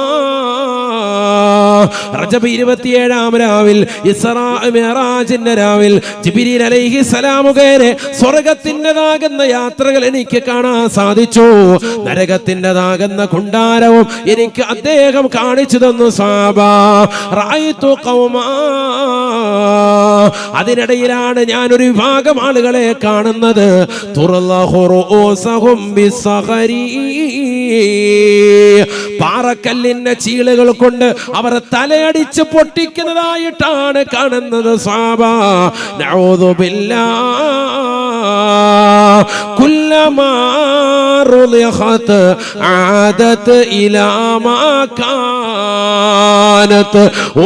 റജബ് 27 രാവിൽ ഇസ്റാ മിഅ്റാജിന്റെ രാവിൽ ജിബ്രീൽ അലൈഹിസ്സലാം മുഖേന സ്വർഗ്ഗത്തിൻ്റെതാകുന്ന യാത്രകൾ എനിക്ക് കാണാൻ സാധിച്ചു. നരകത്തിൻ്റെതാകുന്ന കുണ്ടാരവും എനിക്ക് അദ്ദേഹം കാണിച്ചു തന്നു. സഹാബാ റഅയ്തു ഖൗമാ, അതിനിടയിലാണ് ഞാൻ ഒരു വിഭാഗം ആളുകളെ കാണുന്നത്. തുർലഹു റൂസഹും ബിസ്സഖരി, പാറക്കല്ലിന്റെ ചീളുകൾ കൊണ്ട് അവർ തലയടിച്ച് പൊട്ടിക്കുന്നതായിട്ടാണ് കാണുന്നത്. സഹാബാ നഊദു ബില്ലാഹ് കുല്ലമാ റുളിഖത് ആദത് ഇലാ മാ കാനത്.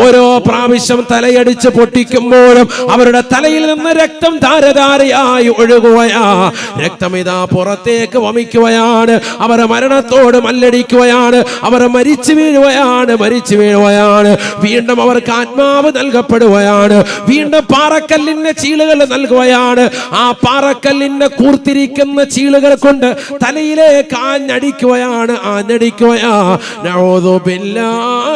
ഓരോ പ്രാവശ്യം തലയടിച്ച് പൊട്ടിക്കുമ്പോഴും അവരുടെ തലയിൽ നിന്ന് രക്തം ധാരധാരയായി ഒഴുകുകയാ. രക്തം ഇതാ പുറത്തേക്ക് വമിക്കുകയാണ്. അവർ മരണത്തോട് മല്ലടിക്കുകയാണ്. അവർ മരിച്ചു വീഴുകയാണ്. വീണ്ടും അവർക്ക് ആത്മാവ് നൽകപ്പെടുകയാണ്. വീണ്ടും പാറക്കല്ലിന്റെ ചീളുകൾ നൽകുകയാണ്. ആ പാറക്കല്ലിന്റെ കൂർത്തിരിക്കുന്ന ചീളുകൾ കൊണ്ട് തലയിലേക്ക് ആഞ്ഞടിക്കുകയാണ്. നഊദു ബില്ലാഹ്.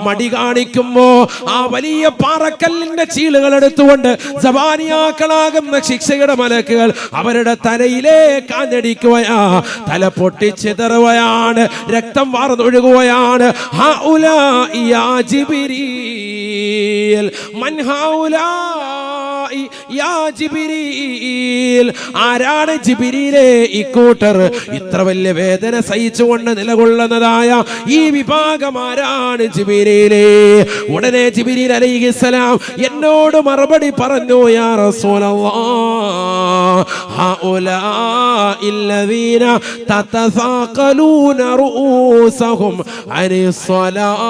മടി കാണിക്കുമ്പോ ആ വലിയ പാറക്കല്ലിന്റെ ചീളുകൾ എടുത്തുകൊണ്ട് സബാനിയാക്കളാകുന്ന ശിക്ഷയുടെ മലക്കുകൾ അവരുടെ തലയിലേക്ക് ആഞ്ഞടിക്കുകയാ. തല പൊട്ടിച്ചിതറുകയാണ്. രക്തം വാർന്നൊഴുകുകയാണ്. ഹൗലാഇ യാ ജിബ്രീൽ, മൻ ഹൗലാഇ യാ ജിബ്രീൽ, ആരാണ് ജിബ്രീലേ ഇക്കൂട്ടർ? ഇത്ര വലിയ വേദന സഹിച്ചുകൊണ്ട് നിലകൊള്ളുന്നതായ ഈ വിഭാഗം ആരാണ് ജിബ്രീലേ? ഉടനെ ജിബ്രീൽ അലൈഹിസ്സലാം എന്നോട് മറുപടി പറഞ്ഞു, യാ റസൂലല്ലാഹ് ഹൗലാഇല്ലദീന തതസാഖലൂന റൂസഹും അനിസ്സലാഹ്,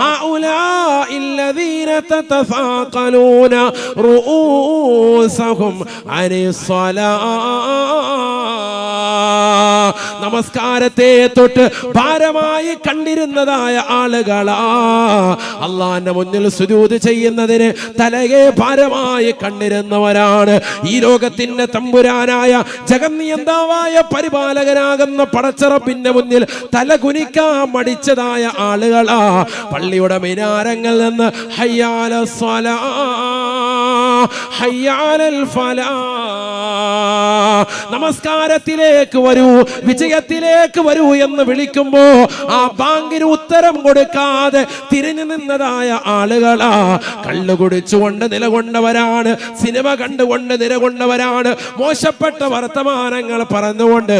هؤلاء الذين تتثاقلون رؤوسهم عن الصلاة. നമസ്കാരത്തെ തൊട്ട് ഭാരമായി കണ്ടിരുന്നതായ ആളുകളാ അള്ളാന്റെ മുന്നിൽ സുജൂദ് ചെയ്യുന്നതിന് തലയെ ഭാരമായി കണ്ടിരുന്നവരാണ്. ഈ ലോകത്തിന്റെ തമ്പുരാനായ ജഗന്നിയന്താവായ പരിപാലകനാകുന്ന പടച്ചറപ്പിന്റെ മുന്നിൽ തല കുനിക്കാൻ മടിച്ചതായ ആളുകളാ. പള്ളിയുടെ മിനാരങ്ങളിൽ നിന്ന് ഹയ്യാല സ്വലാ ഹയ്യാലൽ ഫലാ, നമസ്കാരത്തിലേക്ക് വരൂ, വിജയത്തിലേക്ക് വരൂ എന്ന് വിളിക്കുമ്പോ ആ ബാങ്കിന് ഉത്തരം കൊടുക്കാതെ തിരിഞ്ഞു നിന്നതായ ആളുകളാ. കള്ളു കുടിച്ചുകൊണ്ട് നിലകൊണ്ടവരാണ്, സിനിമ കണ്ടുകൊണ്ട് നിലകൊണ്ടവരാണ്, മോശപ്പെട്ട വർത്തമാനങ്ങൾ പറഞ്ഞുകൊണ്ട്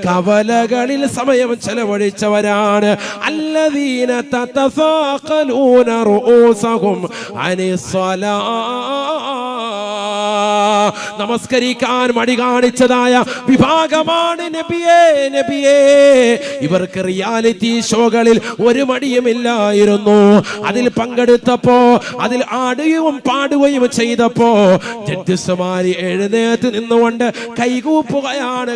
കവലകളിൽ സമയം ചെലവഴിച്ചവരാണ്. അല്ലദീന തതസാഖലൂന റൂസഹും അനിസ്സലാ, നമസ്കരിക്കാൻ മടി കാണിച്ചതായ വിഭാഗമാണ് നബിയേ നബിയേ. ഇവർക്ക് റിയാലിറ്റി ഷോകളിൽ ഒരു മടിയുമില്ലായിരുന്നു. അതിൽ പങ്കെടുത്തപ്പോ, അതിൽ ആടുകയും പാടുകയും ചെയ്തപ്പോ ജഡ്ജസ്മാര് എഴുന്നേറ്റ് നിന്നുകൊണ്ട് കൈകൂപ്പുകയാണ്.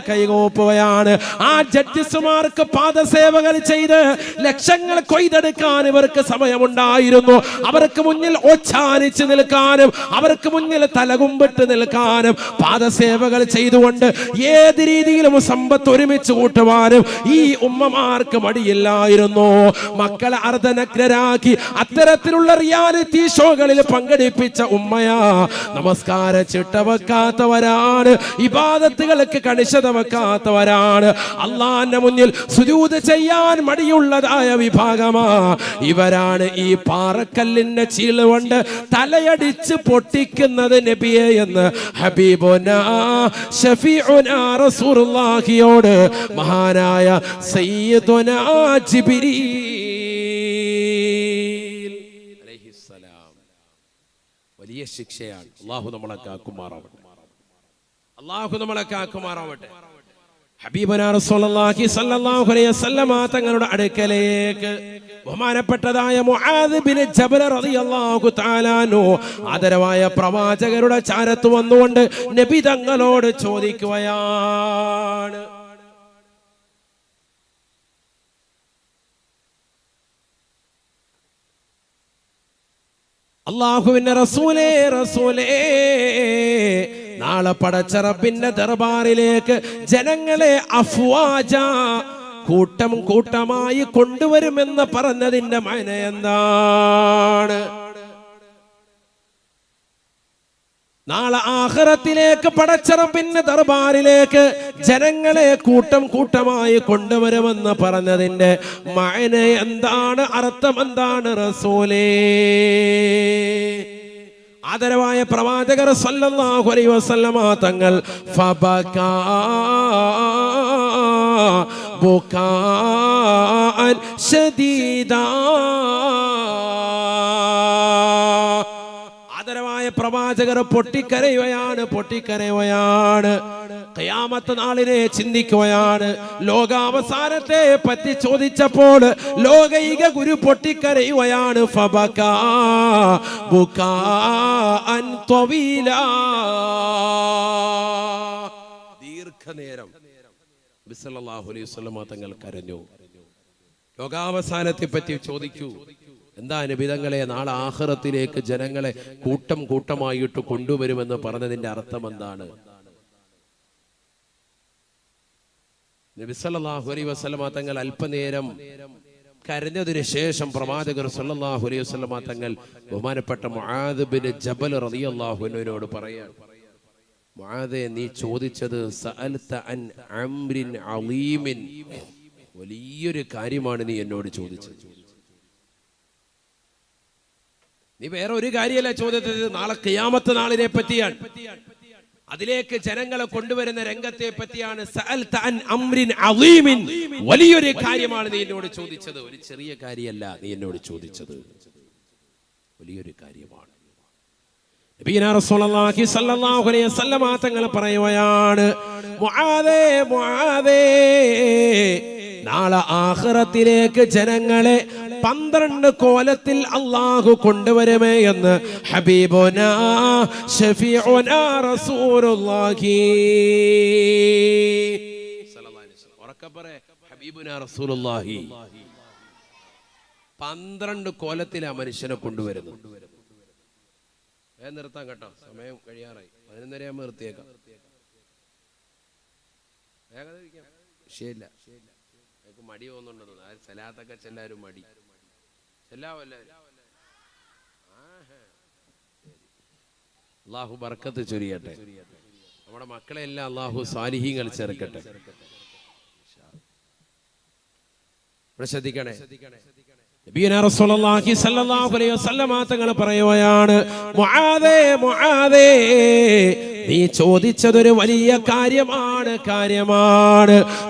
ആ ജഡ്ജസ്മാർക്ക് പാദസേവകൾ ചെയ്ത് ലക്ഷങ്ങൾ കൊയ്തെടുക്കാൻ ഇവർക്ക് സമയമുണ്ടായിരുന്നു. അവർക്ക് മുന്നിൽ ഓച്ചാനിച്ച് നിൽക്കാനും അവർക്ക് മുന്നിൽ തലകുമ്പിട്ട് നിൽക്കാനും പാദസേവകൾ ചെയ്തുകൊണ്ട് ഏത് രീതിയിലും സമ്പത്ത് ഒരുമിച്ച് കൂട്ടുവാനും ഈ ഉമ്മമാർക്ക് മടിയില്ലായിരുന്നു. മക്കളെ അർദ്ധനഗ്നരാക്കി അത്തരത്തിലുള്ള റിയാലിറ്റി ഷോകളിൽ പങ്കെടുപ്പിച്ച ഉമ്മയാ. നമസ്കാര ചിട്ട വെക്കാത്തവരാണ്, ഇബാദത്തുകൾക്ക് കണിശത വെക്കാത്തവരാണ്, അള്ളാന്റെ മുന്നിൽ സുജൂദ് ചെയ്യാൻ മടിയുള്ളതായ വിഭാഗമാ. ഇവരാണ് ഈ പാറക്കല്ലിന്റെ ചീള് കൊണ്ട് തലയടിച്ച് പൊട്ടിക്കുന്നത് നബിയെ എന്ന് ഹബീബുനാ ശഫീഉനാ റസൂലുള്ളാഹിയോട് മഹാനായ സയ്യിദുനാ ജിബ്രീൽ അലൈഹിസ്സലാം വലിയ ശിക്ഷയാണ്. അല്ലാഹു നമ്മളെ കാക്കുമാറാവട്ടെ, അല്ലാഹു നമ്മളെ കാക്കുമാറാവട്ടെ. ഹബീബനാ റസൂലുള്ളാഹി സ്വല്ലല്ലാഹു അലൈഹി വസല്ലമ തങ്ങളുടെ അടുക്കലേക്ക് ബഹുമാനപ്പെട്ടതായ മുആദ് ബിൻ ജബൽ റളിയല്ലാഹു തആല അൻഹു ആദരവായ പ്രവാചകരുടെ ചാരത്ത് വന്നുകൊണ്ട് നബി തങ്ങളോട് ചോദിക്കുകയാണ്, അല്ലാഹുവിന്റെ റസൂലേ റസൂലേ, നാളെ പടച്ച റബ്ബിന്റെ ദർബാറിലേക്ക് ജനങ്ങളെ അഫ്വാജ കൂട്ടം കൂട്ടമായി കൊണ്ടുവരുമെന്ന് പറഞ്ഞതിന്റെ മഅന എന്താണ്? നാളെ ആഖിറത്തിലേക്ക് പടച്ച റബ്ബിന്റെ ദർബാറിലേക്ക് ജനങ്ങളെ കൂട്ടം കൂട്ടമായി കൊണ്ടുവരുമെന്ന് പറഞ്ഞതിന്റെ മഅന എന്താണ്? അർത്ഥം എന്താണ് റസൂലേ? ആദരവായ പ്രവാചകർ സല്ലല്ലാഹു അലൈഹി വസല്ലമ തങ്ങൾ ഫബകാ ബുകാഅൻ ശദീദാ, ആദരവായ പ്രവാചകർ പൊട്ടിക്കരയുകയാണ്. ഖിയാമത്ത് നാളിനെ ചിന്തിക്കുകയാണ്. ലോകാവസാനത്തെ പറ്റി ചോദിച്ചപ്പോൾ ലോകൈക ഗുരു പൊട്ടിക്കരയുകയാണ്. ഫബകാ ബുകാഅൻ ത്വവീലാ, ദീർഘനേരം നബി സല്ലല്ലാഹു അലൈഹി വസല്ലം തങ്ങൾ കരഞ്ഞു. ലോകാവസാനത്തെ പറ്റി ചോദിക്കൂ. എന്താ നബി തങ്ങളെ നാളെ ആഖിറത്തിലേക്ക് ജനങ്ങളെ കൂട്ടം കൂട്ടമായിട്ട് കൊണ്ടുവരുമെന്ന് പറഞ്ഞതിന്റെ അർത്ഥം എന്താണ്? നബി സല്ലല്ലാഹു അലൈഹി വസല്ലം തങ്ങൾ അല്പനേരം കരഞ്ഞതിനു ശേഷം പ്രവാചകർ സല്ലല്ലാഹു അലൈഹി വസല്ലം തങ്ങൾ ബഹുമാനപ്പെട്ട മുആദ് ബിൻ ജബൽ റളിയല്ലാഹു അൻഹുവിനോട് പറയാണ്, മുആദേ, നീ ചോദിച്ചത് സഅൽത അൻ അംരിൻ അളീമിൻ, വലിയൊരു കാര്യമാണ് നീ എന്നോട് ചോദിച്ചത്. നീ വേറെ ഒരു കാര്യമല്ല ചോദിച്ചത്, നാളെ ഖിയാമത്ത് നാളിനെ പറ്റിയാണ്, അതിലേക്ക് ജനങ്ങളെ കൊണ്ടുവരുന്ന രംഗത്തെ പറ്റിയാണ്. സഅൽത അൻ അംരിൻ അളീമിൻ, വലിയൊരു കാര്യമാണ് നീ എന്നോട് ചോദിച്ചത്. ഒരു ചെറിയ കാര്യമല്ല നീ എന്നോട് ചോദിച്ചത്, വലിയൊരു കാര്യമാണ്. നബിയനാ റസൂലുള്ളാഹി സ്വല്ലല്ലാഹു അലൈഹി വസല്ലം തങ്ങൾ പറയുകയാണ്, മുആദേ മുആദേ, നാളെ ആഖിറത്തിലേക്ക് ജനങ്ങളെ 12 കോലത്തിൽ അല്ലാഹു കൊണ്ടുവരുമേ എന്ന് ഹബീബുനാ ശഫീഉനാ റസൂലുള്ളാഹി സ്വല്ലല്ലാഹു അലൈഹി വസല്ലം. ഉറക്കെ പറ, ഹബീബുനാ റസൂലുള്ളാഹി 12 കോലത്തിലാ മനുഷ്യനെ കൊണ്ടുവരുന്നത്. നിർത്താം കേട്ടോ, സമയം കഴിയാറായി. 11:30 ആകുമ്പോൾ നിർത്തിയേക്കാം. ശരിയില്ല, എനിക്ക് മടി തോന്നുന്നുണ്ടെന്ന്. സലാത്തൊക്കെ ചെല്ലാരും മടി ചെല്ലാവല്ലേ. അള്ളാഹു ബർക്കത്ത് ചൊരിയട്ടെ. നമ്മുടെ മക്കളെ എല്ലാം അള്ളാഹു സാലിഹീങ്ങൾ ചേർക്കട്ടെ. ശ്രദ്ധിക്കണേ. നബിയനാ റസൂലുള്ളാഹി സ്വല്ലല്ലാഹു അലൈഹി വസല്ലം തങ്ങൾ പറയുകയാണ്, മുആദേ മുആദേ, നീ ചോദിച്ചതൊരു വലിയ കാര്യമാണ്.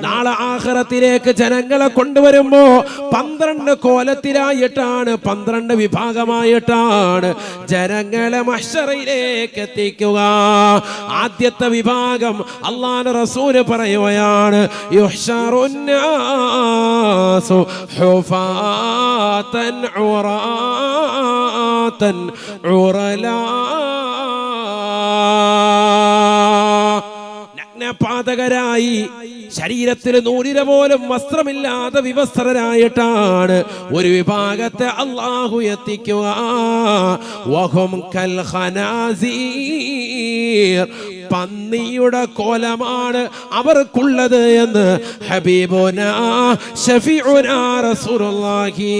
നാളെ ആഖിറത്തിലേക്ക് ജനങ്ങളെ കൊണ്ടുവരുമ്പോ 12 കോലത്തിലായിട്ടാണ്, 12 വിഭാഗമായിട്ടാണ് ജനങ്ങളെ മഹ്ശറിലേക്ക് എത്തിക്കുക. ആദ്യത്തെ വിഭാഗം അല്ലാഹുവിന്റെ റസൂൽ പറയുകയാണ്, യുഹ്ശറുന്നാസു ഹുഫാതൻ ഉറാതൻ ഉറലാ, നഗ്നപാതകരായി, ശരീരത്തിൽ നൂലിര പോലും വസ്ത്രമില്ലാതെ വിവസ്ത്രരായിട്ടാണ് ഒരു വിഭാഗത്തെ അല്ലാഹു എത്തിക്കുക. വഹും കൽ ഖനാസീർ, പന്നിയുടെ കോലമാണ് അവർക്കുള്ളത് എന്ന് ഹബീബുനാ ശഫീഉനാ റസൂലുള്ളാഹി